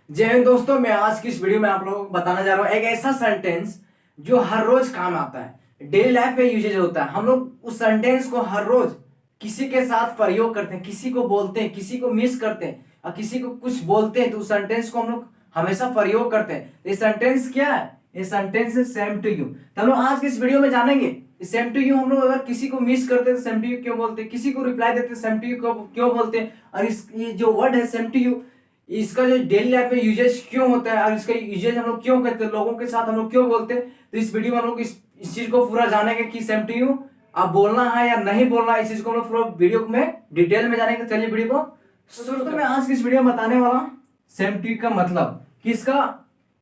जय हिंद दोस्तों, मैं आज की इस वीडियो में आप लोगों को बताने जा रहा हूँ एक ऐसा सेंटेंस जो हर रोज काम आता है, डेली लाइफ में यूजेज होता है। हम लोग उस सेंटेंस को हर रोज किसी के साथ प्रयोग करते हैं, किसी को बोलते हैं, किसी को मिस करते हैं और किसी को कुछ बोलते हैं तो उस सेंटेंस को हम लोग हमेशा प्रयोग करते हैं। ये सेंटेंस क्या है? ये सेंटेंस है सेम टू यू। तो हम लोग आज के इस वीडियो में जानेंगे सेम टू यू हम लोग अगर किसी को मिस करते हैं तो सेम टू यू क्यों बोलते हैं, किसी को रिप्लाई देते हैं सेम टू यू क्यों बोलते हैं, और इस ये जो वर्ड है सेम टू यू इसका जो डेली लाइफ में यूजेज क्यों होता है और इसका यूजेज हम लोग क्यों करते हैं, लोगों के साथ हम लोग क्यों बोलते हैं। तो इस वीडियो में हम लोग इस चीज को पूरा जानेंगे कि सेम टू यू आप बोलना है या नहीं बोलना है। इस चीज को हम लोग पूरा वीडियो में डिटेल में जानेंगे। चलिए वीडियो को शुरू करते हैं। मैं आज की इस वीडियो में बताने वाला हूं सेम टू यू का मतलब कि इसका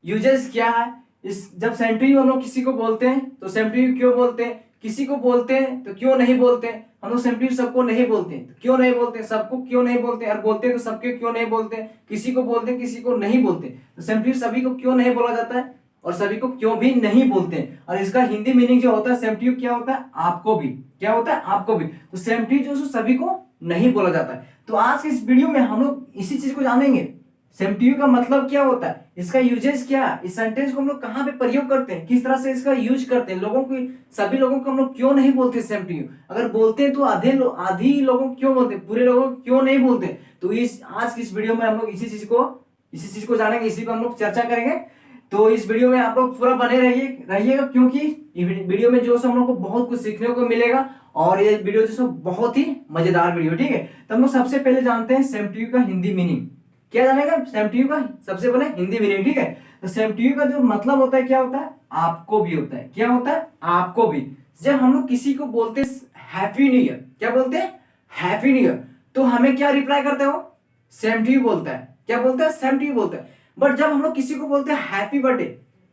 यूजेज क्या है। इस जब सेम टू यू हम लोग किसी को बोलते हैं तो सेम टू यू क्यों बोलते हैं, किसी को बोलते हैं तो क्यों नहीं बोलते। हम लोग सेम टू यू सबको नहीं बोलते तो क्यों नहीं बोलते, सबको क्यों नहीं बोलते, और बोलते तो सबके क्यों नहीं बोलते, किसी को बोलते हैं किसी को नहीं बोलते। तो सेम टू यू सभी को क्यों नहीं बोला जाता है और सभी को क्यों भी नहीं बोलते। और इसका हिंदी मीनिंग जो होता है सेम टू यू क्या होता है, आपको भी। क्या होता है? आपको भी। तो सेम टू यू जो सभी को नहीं बोला जाता है। तो आज के इस वीडियो में हम लोग इसी चीज को जानेंगे सेम टू यू का मतलब क्या होता है, इसका यूजेज क्या है, इस सेंटेंस को हम लोग कहाँ पे प्रयोग करते हैं, किस तरह से इसका यूज करते हैं, लोगों को सभी लोगों को हम लोग क्यों नहीं बोलते सेम टू यू, अगर बोलते हैं तो आधी लोगों को क्यों बोलते हैं, पूरे लोगों को क्यों नहीं बोलते। तो इस आज की इस वीडियो में हम लोग इसी चीज को जानेंगे, इसी को हम लोग चर्चा करेंगे। तो इस वीडियो में आप लोग पूरा बने रहिएगा क्योंकि वीडियो में जो हम लोग को बहुत कुछ सीखने को मिलेगा और ये वीडियो जो बहुत ही मजेदार वीडियो। ठीक है, तो हम लोग सबसे पहले जानते हैं सेम टू यू का हिंदी मीनिंग। क्या जानेगा सेम टू यू का सबसे पहले हिंदी मीनिंग। ठीक है, तो सेम टू यू का जो मतलब होता है क्या होता है, आपको भी होता है। क्या होता है? आपको भी। जब हम लोग किसी को बोलते हैप्पी न्यू ईयर, क्या बोलते हैं? Happy new year. तो हमें क्या रिप्लाई करते हो? सेम टू यू बोलता है। क्या बोलता है? सेम टू यू बोलता है। बट जब हम लोग किसी को बोलते हैं हैप्पी बर्थडे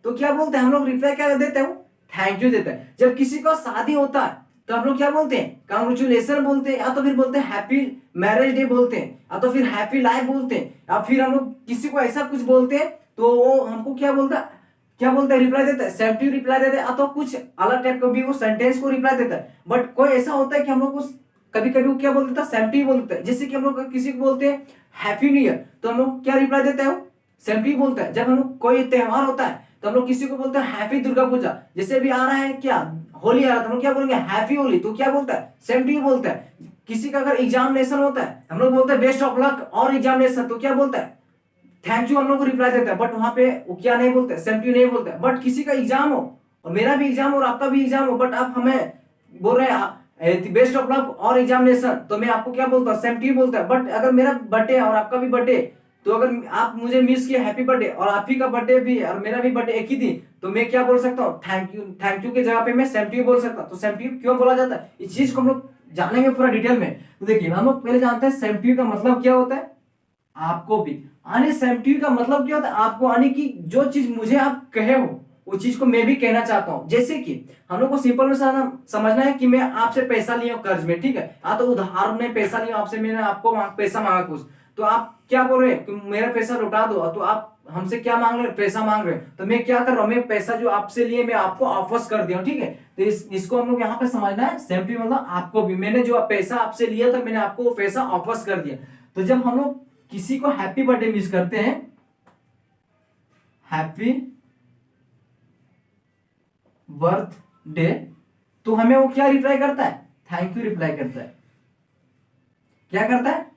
तो क्या बोलते हैं हम लोग? रिप्लाई क्या देते हो? थैंक यू देते हैं। जब किसी का शादी होता है तो हम लोग क्या बोलते हैं? कांग्रेचुलेशन बोलते हैं, या तो फिर बोलते हैं हैप्पी मैरिज डे बोलते हैं, या तो फिर हैप्पी लाइफ बोलते हैं, या फिर हम लोग किसी को ऐसा कुछ बोलते हैं तो वो हमको क्या बोलता है? रिप्लाई देता है सेम टू यू रिप्लाई देता है, या तो कुछ अलग टाइप का भी वो सेंटेंस को रिप्लाई देता है। बट कोई ऐसा होता है कि हम लोग को कभी कभी वो क्या बोल देता है? सेम टू यू बोल देता है। जैसे कि हम लोग किसी को बोलते हैं हैप्पी न्यू ईयर तो हम लोग क्या रिप्लाई देते हैं? सेम टू यू बोलता है। जब हम लोग कोई त्योहार होता है तो हम लोग किसी को बोलते हैं हैप्पी दुर्गा पूजा। जैसे भी आ रहा है क्या, होली आ रहा है तो हम लोग क्या बोलेंगे? हैप्पी होली। तो क्या बोलता है? सेम टू यू बोलता है। किसी का अगर एग्जामिनेशन होता है हम लोग बोलते हैं बेस्ट ऑफ लक और एग्जामिनेशन, तो क्या बोलता है? थैंक यू हम लोग को रिप्लाई देता है। बट वहां पे वो क्या नहीं बोलते? सेम टू यू नहीं बोलते। बट किसी का एग्जाम हो और मेरा भी एग्जाम हो और आपका भी एग्जाम हो, बट आप हमें बोल रहे हैं बेस्ट ऑफ लक और एग्जामिनेशन, तो मैं आपको क्या बोलता हूँ? सेम टू यू बोलता है। बट अगर मेरा बर्थडे और आपका भी बर्थडे, तो अगर आप मुझे मिस किए हैप्पी बर्थडे और आप ही का बर्थडे भी और मेरा भी बर्थडे एक ही दिन, तो मैं क्या बोल सकता हूँ? Thank you. थैंक यू के जगह पे मैं सेम टू यू बोल सकता हूँ। तो सेम टू यू क्यों बोला जाता है इस चीज को हम लोग जानेंगे पूरा डिटेल में। तो देखिए हम लोग पहले जानते हैं सेम टू यू का मतलब क्या होता है, आपको भी। आने सेम टू यू का मतलब क्या होता है? आपको आने की जो चीज मुझे आप कहे हो वो चीज को मैं भी कहना चाहता हूं। जैसे कि हम लोग को सिंपल में समझना है कि मैं आपसे पैसा लिया कर्ज में, ठीक है, तो उधार में पैसा लिया आपसे, मैंने आपको पैसा मांगा कुछ, तो आप क्या बोल रहे हैं कि मेरा पैसा लौटा दो, तो आप हमसे क्या मांग रहे हैं? पैसा मांग रहे हैं। तो मैं क्या कर रहा हूं? मैं पैसा जो आपसे लिए मैं आपको वापस कर दिया। ठीक है, तो इसको हम लोग यहाँ पे समझना है सेम टू यू मतलब आपको भी। मैंने जो पैसा आपसे लिया था मैंने आपको वो पैसा वापस कर दिया। तो जब हम लोग किसी को हैप्पी बर्थडे विश करते हैं, हैप्पी बर्थडे, तो हमें वो क्या रिप्लाई करता है? थैंक यू रिप्लाई करता है। क्या करता है?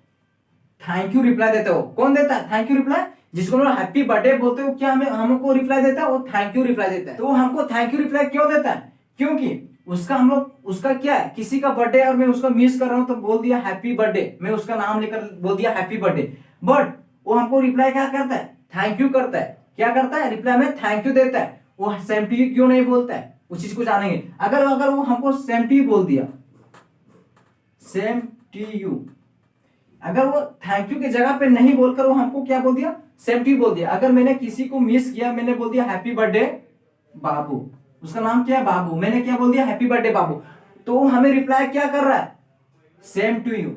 थैंक यू रिप्लाई देते हो। कौन देता है थैंक यू रिप्लाई? जिसको हम लोग हैप्पी बर्थडे बोलते हो, क्या हमें हमको रिप्लाई देता है? वो थैंक यू रिप्लाई देता है। तो वो हमको थैंक यू रिप्लाई क्यों देता है? क्योंकि उसका क्या है, किसी का बर्थडे और मैं उसका मिस कर रहा हूं तो बोल दिया हैप्पी बर्थडे, मैं उसका नाम लेकर बोल दिया हैप्पी बर्थडे। बट वो हमको रिप्लाई क्या करता है? थैंक यू करता है। क्या करता है? रिप्लाई में थैंक यू देता है। वो सेम टू यू क्यों नहीं बोलता है उस चीज को जानेंगे। अगर वो हमको सेम टू यू बोल दिया, सेम टू यू, अगर वो थैंक यू की जगह पे नहीं बोलकर वो हमको क्या बोल दिया? सेम टू यू बोल दिया। अगर मैंने किसी को मिस किया, मैंने बोल दिया हैप्पी बर्थडे बाबू, उसका नाम क्या है? बाबू, मैंने क्या बोल दिया? हैप्पी बर्थडे बाबू। तो हमें रिप्लाई क्या कर रहा है? Same to you.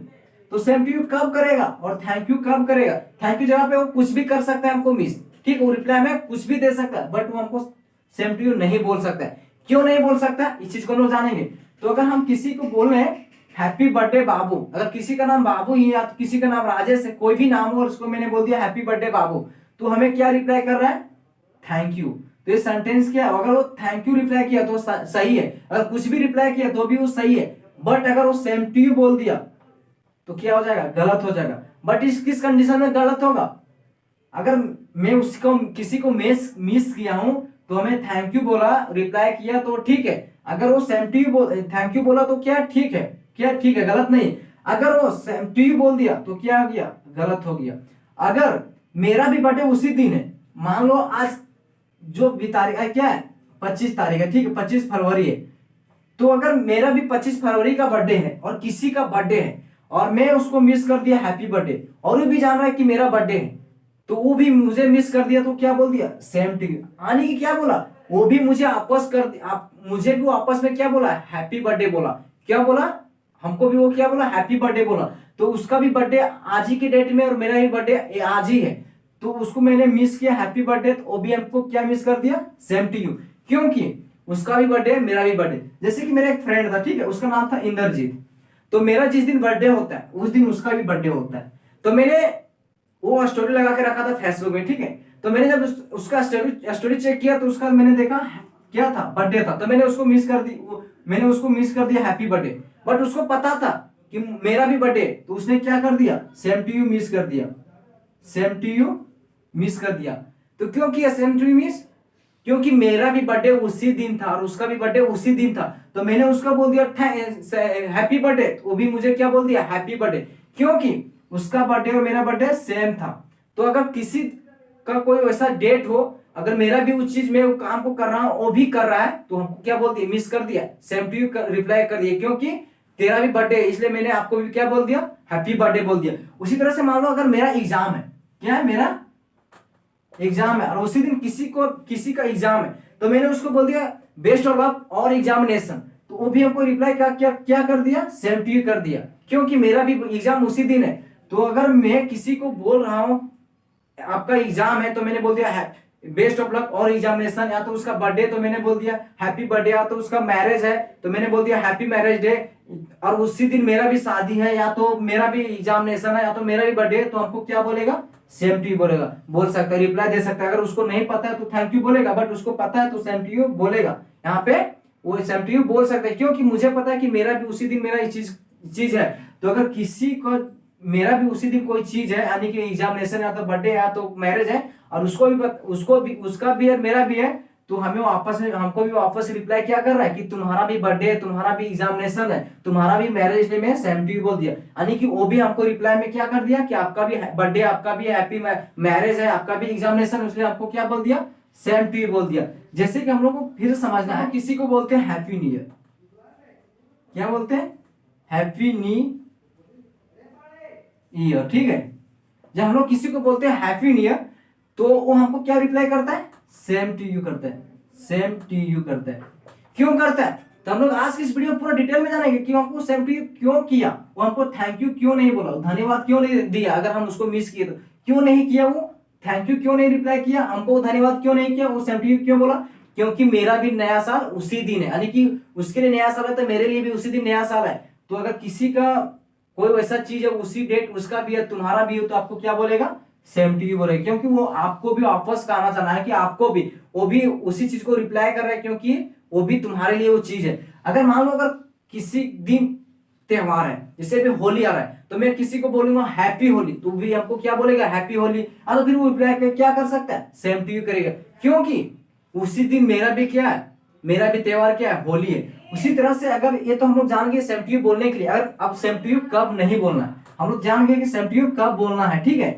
तो सेम टू यू कब करेगा और थैंक यू कब करेगा? थैंक यू जगह पे वो कुछ भी कर सकता है हमको मिस, ठीक, वो रिप्लाई में कुछ भी दे सकता है, बट वो हमको सेम टू यू नहीं बोल सकता है। क्यों नहीं बोल सकता इस चीज को हम लोग जानेंगे। तो अगर हम किसी को बोल रहे हैं हैप्पी बर्थडे बाबू, अगर किसी का नाम बाबू ही या तो किसी का नाम राजेश है, कोई भी नाम हो और उसको मैंने बोल दिया हैप्पी बर्थडे बाबू, तो हमें क्या रिप्लाई कर रहा है, थैंक यू। तो ये सेंटेंस क्या है, अगर वो थैंक यू रिप्लाई किया तो सही है, अगर कुछ भी रिप्लाई किया तो भी वो सही है, बट अगर वो सेम टू यू बोल दिया तो क्या हो जाएगा, गलत हो जाएगा। बट इस किस कंडीशन में गलत होगा, अगर मैं उसको किसी को मिस किया हूं तो हमें थैंक यू बोला, रिप्लाई किया तो ठीक है, अगर वो same to you thank you बोला तो क्या ठीक है, क्या ठीक है, गलत नहीं। अगर वो सेम टू यू बोल दिया तो क्या हो गया, गलत हो गया। अगर मेरा भी बर्थडे उसी दिन है, मान लो आज जो भी तारीख है, क्या है 25 तारीख है, ठीक है 25 फरवरी है, तो अगर मेरा भी 25 फरवरी का बर्थडे है और किसी का बर्थडे है और मैं उसको मिस कर दिया हैप्पी बर्थडे, और वो भी जान रहा है कि मेरा बर्थडे है, तो वो भी मुझे मिस कर दिया, तो क्या बोल दिया, सेम टू यू। आने की क्या बोला, वो भी मुझे आपस कर आप मुझे भी आपस में क्या बोला, हैप्पी बर्थडे बोला। क्या बोला, हमको भी वो क्या बोला, हैप्पी बर्थडे बोला। तो उसका भी बर्थडे आज ही के डेट में और मेरा भी बर्थडे आज ही है, तो उसको मैंने मिस किया हैप्पी बर्थडे, तो वो भी हमको क्या मिस कर दिया, सेम टू यू, क्योंकि उसका भी बर्थडे मेरा भी बर्थडे। जैसे कि मेरा एक फ्रेंड था, ठीक है, उसका नाम था इंद्रजीत, तो मेरा जिस दिन बर्थडे होता है उस दिन उसका भी बर्थडे होता है, तो मैंने वो स्टोरी लगा के रखा था फेसबुक में, ठीक है। तो मैंने जब उसका स्टोरी चेक किया तो उसका मैंने देखा क्या था, बर्थडे था, तो मैंने उसको मिस कर दी, मैंने उसको मिस कर दिया हैप्पी बर्थडे। बट उसको पता था कि मेरा भी बर्थडे, तो उसने क्या कर दिया, सेम टू यू मिस कर दिया, सेम टू यू मिस कर दिया। तो क्यों किया सेम टू यू मिस, क्योंकि मेरा भी बर्थडे उसी दिन था और उसका भी बर्थडे उसी दिन था, तो मैंने उसका बोल दिया हैप्पी बर्थडे, वो भी मुझे क्या बोल दिया, हैप्पी बर्थडे, क्योंकि उसका बर्थडे और मेरा बर्थडे सेम था। तो अगर किसी का कोई वैसा डेट हो, अगर मेरा भी उस चीज में वो काम को कर रहा हूं वो भी कर रहा है, तो हमको क्या बोल दिया, मिस कर दिया, सेम टू यू रिप्लाई कर दिया, क्योंकि तेरा भी बर्थडे है इसलिए मैंने आपको भी क्या बोल दिया, हैप्पी बर्थडे बोल दिया। उसी तरह से मान लो अगर मेरा एग्जाम है, क्या है, मेरा एग्जाम है और उसी दिन किसी का एग्जाम है, तो मैंने उसको बोल दिया बेस्ट ऑफ लक और एग्जामिनेशन, तो वो भी हमको रिप्लाई क्या कर दिया, सेम टू यू कर दिया, क्योंकि मेरा भी एग्जाम उसी दिन है। तो अगर मैं किसी को बोल रहा हूं आपका एग्जाम है, तो मैंने बोल दिया बेस्ट ऑफ लक और एग्जामिनेशन, या तो उसका बर्थडे तो मैंने बोल दिया हैप्पी बर्थडे, या तो उसका मैरिज है तो मैंने बोल दिया हैप्पी मैरिज डे, और उसी दिन मेरा भी शादी है, या तो मेरा भी एग्जामिनेशन है, या तो मेरा भी बर्थडे, तो हमको क्या बोलेगा, सेम टू यू बोलेगा, बोल सकता है, रिप्लाई दे सकता है। अगर उसको नहीं पता है तो थैंक यू बोलेगा, बट उसको पता है तो सेम टू यू बोलेगा। यहाँ पे वो सेम टू यू बोल सकता है, क्योंकि मुझे पता है कि मेरा भी उसी दिन मेरा चीज है। तो अगर किसी को मेरा भी उसी दिन कोई चीज है, यानी कि एग्जामिनेशन या तो बर्थडे या तो मैरिज है, और उसको भी उसका भी है मेरा भी है, तो हमें वापस में हमको भी वापस रिप्लाई क्या कर रहा है कि तुम्हारा भी बर्थडे है, तुम्हारा भी एग्जामिनेशन है, तुम्हारा भी मैरिज डे में सेम टू यू बोल दिया, यानी कि वो भी हमको रिप्लाई में क्या कर दिया कि आपका भी बर्थडे, आपका भी हैप्पी मैरिज है, आपका भी एग्जामिनेशन, इसलिए आपको क्या बोल दिया, सेम टू यू बोल दिया। जैसे कि हम लोग को फिर समझना है, किसी को बोलते हैं हैप्पी न्यू ईयर, क्या बोलते हैं, हैप्पी न्यू ईयर, ठीक है। जब हम लोग किसी को बोलते हैं हैप्पी न्यू ईयर, तो वो हमको क्या रिप्लाई करता है, सेम टू यू करता है, सेम टू यू करता है। क्यों करता है, तो हम लोग आज की इस वीडियो में पूरा डिटेल में जानेंगे कि हमको सेम टू यू क्यों किया, वो हमको थैंक यू क्यों नहीं बोला, धन्यवाद क्यों नहीं दिया, अगर हम उसको मिस किए तो क्यों नहीं किया, वो थैंक यू क्यों नहीं रिप्लाई किया, हमको धन्यवाद क्यों नहीं किया, वो सेम टू यू क्यों बोला, क्योंकि मेरा भी नया साल उसी दिन है, यानी कि उसके लिए नया साल है तो मेरे लिए भी उसी दिन नया साल है। तो अगर किसी का कोई वैसा चीज है उसी डेट उसका भी है तुम्हारा भी हो, तो आपको क्या बोलेगा, सेम टू यू बोलेगा, क्योंकि वो आपको भी वापस कहना चाह रहा है कि आपको भी वो भी उसी चीज को रिप्लाई कर रहा है, क्योंकि वो भी तुम्हारे लिए वो चीज है। अगर मान लो अगर किसी दिन त्योहार है, जैसे अभी होली आ रहा है, तो मैं किसी को बोलूंगा हैप्पी होली, तो भी हमको क्या बोलेगा, हैप्पी होली, तो फिर वो रिप्लाई क्या कर सकता है, सेम टू यू करेगा, क्योंकि उसी दिन मेरा भी क्या है, मेरा भी त्योहार क्या है, होली है। उसी तरह से अगर ये तो हम लोग जान गए सेम टू यू बोलने के लिए, अगर अब सेम टू यू कब नहीं बोलना है, हम लोग जान गए कि सेम टू यू कब बोलना है, ठीक है।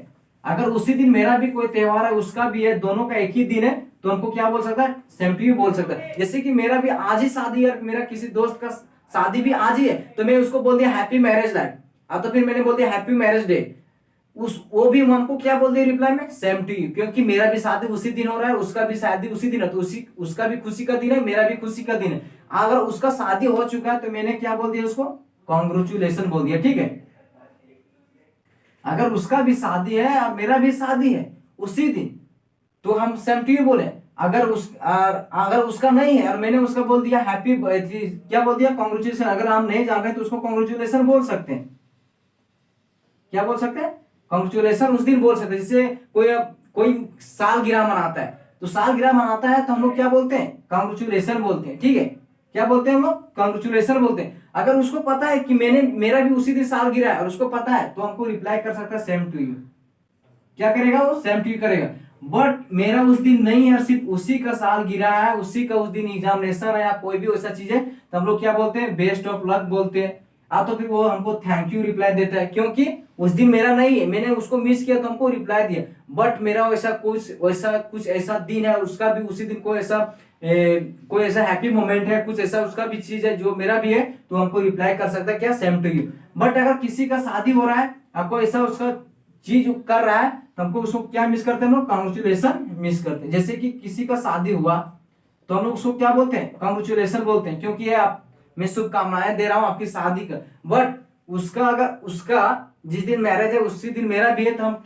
अगर उसी दिन मेरा भी कोई त्योहार है उसका भी है, दोनों का एक ही दिन है, तो हमको क्या बोल सकता है, सेम टू यू बोल सकता है। जैसे कि मेरा भी आज ही शादी है, मेरा किसी दोस्त का शादी भी आज ही है, तो मैं उसको बोल दिया हैप्पी मैरिज डे, अब तो फिर मैंने बोल दिया हैप्पी मैरिज डे, वो भी हमको क्या बोल दिया रिप्लाई में, सेम टू यू, क्योंकि मेरा भी शादी उसी दिन हो रहा है, उसका भी शादी उसी दिन है, तो उसका भी खुशी का दिन है, मेरा भी खुशी का दिन है। अगर उसका शादी हो चुका है तो मैंने क्या बोल दिया, उसको कॉन्ग्रेचुलेशन बोल दिया, ठीक है। अगर उसका भी शादी है और मेरा भी शादी है उसी दिन, तो हम सेम टू यू बोले। अगर उसका नहीं है और मैंने उसका बोल दिया हैप्पी, क्या बोल दिया, कॉन्ग्रेचुलेशन। अगर हम नहीं जान रहे तो उसको कॉन्ग्रेचुलेशन बोल सकते हैं, क्या बोल सकते हैं, कॉन्ग्रेचुलेशन उस दिन बोल सकते हैं। जैसे कोई कोई सालगिरह मनाता है, तो सालगिरह मनाता है तो हम लोग क्या बोलते हैं, कांग्रेचुलेशन बोलते हैं, ठीक है। क्या बोलते हैं हम लोग, कांग्रेचुलेशन बोलते हैं। अगर उसको पता है कि मेरा भी उसी दिन सालगिरह है और उसको पता है, तो हमको रिप्लाई कर सकता है सेम टू यू। क्या करेगा वो, सेम टू यू करेगा। बट मेरा उस दिन नहीं है, सिर्फ उसी का सालगिरह है, उसी का उस दिन एग्जामिनेशन है या कोई भी वैसा चीज है, तो हम लोग क्या बोलते हैं, बेस्ट ऑफ लक बोलते हैं। तो फिर वो हमको थैंक यू रिप्लाई देता है, क्योंकि उस दिन मेरा नहीं है, मैंने उसको मिस किया तो हमको रिप्लाई दिया। बट मेरा कुछ ऐसा दिन है, उसका भी उसी दिन कोई ऐसा हैप्पी मोमेंट है, कुछ ऐसा उसका भी चीज है जो मेरा भी है, तो हमको रिप्लाई कर सकता है क्या, सेम टू यू। बट अगर किसी का शादी हो रहा है, आपको ऐसा उसका चीज कर रहा है, तो हमको उसको क्या मिस करते हैं हम लोग, कांग्रेचुलेशन मिस करते हैं। जैसे कि किसी का शादी हुआ तो हम लोग उसको क्या बोलते हैं, कांग्रेचुलेशन बोलते हैं, क्योंकि ये आप मैं शुभकामनाएं दे रहा हूं आपकी शादी का। बट उसका जिस दिन मैरिज है उसी दिन मेरा भी है, तो हम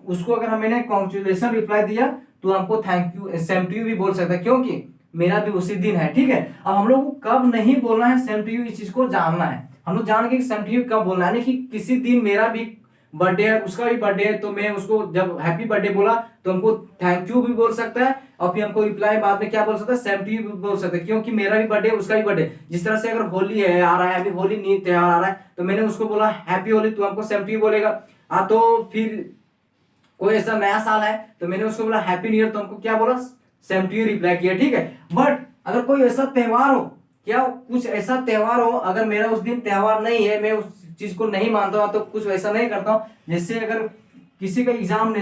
उसको अगर मैंने कांग्रेचुलेशन रिप्लाई दिया, तो हमको thank you same to you भी बोल सकता है, क्योंकि मेरा भी उसी दिन है, ठीक है। अब हम लोग को कब नहीं बोलना है सेम टू यू, इस चीज को जानना है। हम लोग जान के सेम टू यू कब बोलना है, कि किसी दिन मेरा भी बर्थडे है, उसका भी बर्थडे है, तो मैं उसको जब हैप्पी बर्थडे बोला तो हमको थैंक यू भी बोल सकता है, और फिर हमको रिप्लाई बाद में क्या बोल सकता है, सेम टू यू भी बोल सकता है, क्योंकि मेरा भी बर्थडे उसका भी बर्थडे। जिस तरह से अगर होली है आ रहा है, अभी होली न्यू त्योहार आ रहा है, तो मैंने उसको बोला हैप्पी होली, तो हमको सेम टू यू बोलेगा। तो फिर कोई ऐसा नया साल है तो मैंने उसको बोला हैप्पी न्यू ईयर, तो हमको क्या बोला, सेम टू यू रिप्लाई किया, ठीक है। बट अगर कोई ऐसा त्योहार हो, क्या कुछ ऐसा त्योहार हो, अगर मेरा उस दिन त्योहार नहीं है, मैं उस चीज को नहीं मानता हूं, तो कुछ वैसा नहीं करता हूं, जैसे अगर किसी का एग्जाम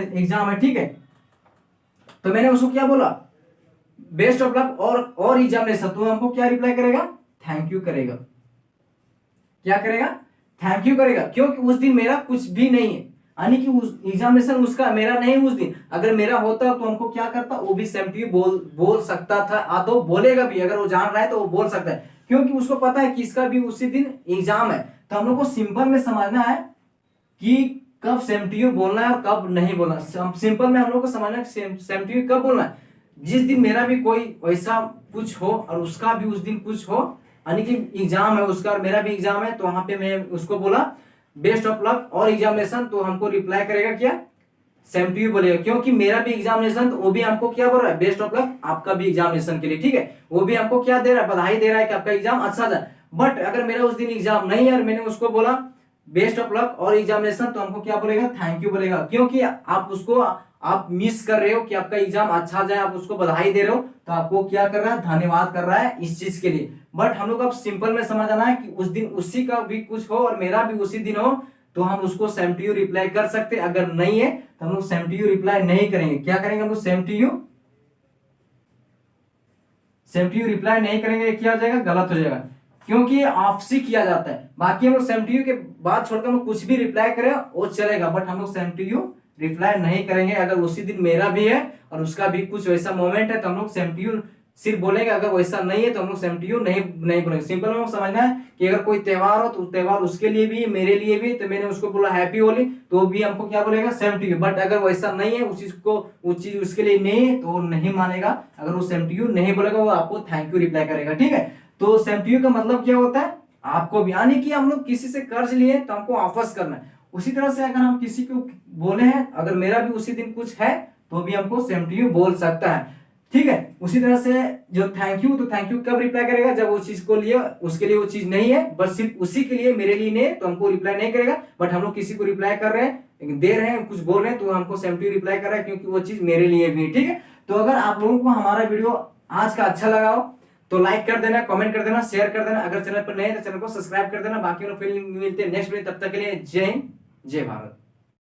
है, ठीक है, तो मैंने उसको क्या बोला, बेस्ट ऑफ लक और एग्जामिनेशन, तो हमको क्या रिप्लाई करेगा, थैंक यू करेगा। क्या करेगा, थैंक यू करेगा, क्योंकि उस दिन मेरा कुछ भी नहीं है, यानी कि उस एग्जामिनेशन उसका मेरा नहीं उस दिन। अगर मेरा होता तो हमको क्या करता, वो भी सेम टू यू बोल सकता था, तो बोलेगा भी, अगर वो जान रहा है तो वो बोल सकता है, क्योंकि उसको पता है कि इसका भी उसी दिन एग्जाम है। तो हम लोग को सिंपल में समझना है कि कब सेम टू यू बोलना है और कब नहीं बोलना। सिंपल में हम लोग को समझना है सेम टू यू कब बोलना है, जिस दिन मेरा भी कोई वैसा कुछ हो और उसका भी उस दिन कुछ हो, यानी कि एग्जाम है उसका और मेरा भी एग्जाम है, तो वहां पे मैं उसको बोला बेस्ट ऑफ लक और एग्जामिनेशन, तो हमको रिप्लाई करेगा क्या, सेम टू यू बोलेगा, क्योंकि मेरा भी एग्जामिनेशन, तो वो भी हमको क्या बोल रहा है, बेस्ट ऑफ लक आपका भी एग्जामिनेशन के लिए, ठीक है। वो भी हमको क्या दे रहा है, बधाई दे रहा है कि आपका एग्जाम अच्छा जाए। बट अगर मेरा उस दिन एग्जाम नहीं है और मैंने उसको बोला बेस्ट ऑफ लक और एग्जामिनेशन, तो हमको क्या बोलेगा, थैंक यू बोलेगा, क्योंकि आप मिस कर रहे हो कि आपका एग्जाम अच्छा जाए, आप उसको बधाई दे रहे हो, तो आपको क्या कर रहा है, धन्यवाद कर रहा है इस चीज के लिए। बट हम लोग अब सिंपल में समझना है कि उस दिन उसी का भी कुछ हो और मेरा भी उसी दिन हो, तो हम उसको सेम टू यू रिप्लाई कर सकते। अगर नहीं है तो हम लोग सेम टू यू रिप्लाई नहीं करेंगे। क्या करेंगे हम लोग, सेम टू यू रिप्लाई नहीं करेंगे, क्या हो जाएगा, गलत हो जाएगा, क्योंकि आपसी किया जाता है। बाकी हम लोग सेम टू यू के बाद छोड़कर हम कुछ भी रिप्लाई करें वो चलेगा, बट हम लोग सेम टू यू रिप्लाई नहीं करेंगे। अगर उसी दिन मेरा भी है और उसका भी कुछ वैसा मोमेंट है, तो हम लोग सेम टू यू सिर्फ बोलेंगे। अगर वैसा नहीं है तो हम लोग सेम टू यू नहीं बोलेंगे। सिंपल में समझना है कि अगर कोई त्योहार हो तो त्योहार उसके लिए भी मेरे लिए भी, तो मैंने उसको बोला हैप्पी होली, तो भी हमको क्या बोलेगा, सेम टू यू। बट अगर वैसा नहीं है, उस चीज उसके लिए नहीं है, तो नहीं मानेगा। अगर वो सेम टू यू नहीं बोलेगा, वो आपको थैंक यू रिप्लाई करेगा, ठीक है। तो सेम टू यू का मतलब क्या होता है, आपको भी, यानी कि हम लोग किसी से कर्ज लिए तो हमको वापस करना है। उसी तरह से अगर हम किसी को बोले हैं, अगर मेरा भी उसी दिन कुछ है, तो भी हमको सेम टू यू बोल सकता है, ठीक है। उसी तरह से जो थैंक यू, तो थैंक यू कब रिप्लाई करेगा, जब वो चीज को लिए उसके लिए वो चीज नहीं है, बस सिर्फ उसी के लिए, मेरे लिए नहीं, तो हमको रिप्लाई नहीं करेगा। बट हम लोग किसी को रिप्लाई कर रहे हैं, दे रहे हैं, कुछ बोल रहे हैं, तो हमको सेम टू यू रिप्लाई कर रहा है, क्योंकि वो चीज मेरे लिए भी, ठीक है। तो अगर आप लोगों को हमारा वीडियो आज का अच्छा लगा हो तो लाइक कर देना, कमेंट कर देना, शेयर कर देना। अगर चैनल पर नए हैं तो चैनल को सब्सक्राइब कर देना। बाकी लोग फिर मिलते हैं नेक्स्ट वीडियो, तब तक के लिए जय हिंद, जय भारत।